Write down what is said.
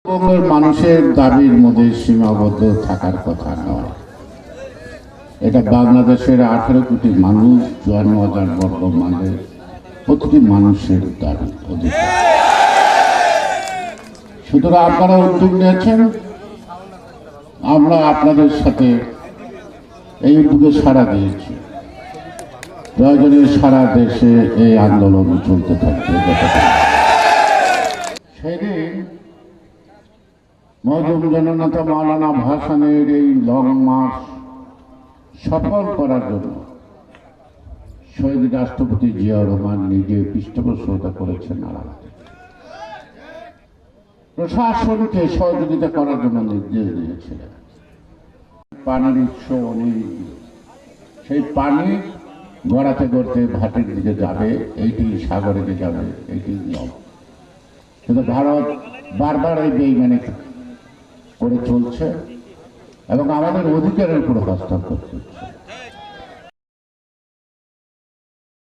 বঙ্গের মানুষের দাবির মধ্যে সীমাবদ্ধ থাকার কথা নয়। এটা বাংলাদেশের 18 কোটি মানুষ, 54,000 বর্গ মাইলের প্রতিটি মানুষের দাবি অধিকার। সুতরাং আপনারা উদ্যোগ নিয়েছেন, আমরা আপনাদের সাথে এই উদ্যোগে সাড়া দিয়েছি। প্রয়োজনে সারা দেশে এই আন্দোলন চলতে থাকবে। সেদিন মজলুম জননেতা মাওলানা ভাসানের এই লং মার্চ সফল করার জন্য শহীদ রাষ্ট্রপতি জিয়াউর রহমান নিজে পৃষ্ঠপোষকতা করেছেন। প্রশাসনকে সহযোগিতা করার জন্য নির্দেশ দিয়েছিলেন। পানির উৎস অনেক, সেই পানি গড়াতে গড়তে ভাটির দিকে যাবে, এইটি সাগরে যাবে, এইটি নিয়ম। কিন্তু ভারত বারবার এই বেইমানি করে চলছে এবং আমাদের অধিকারের উপর হস্তক্ষেপ করছে।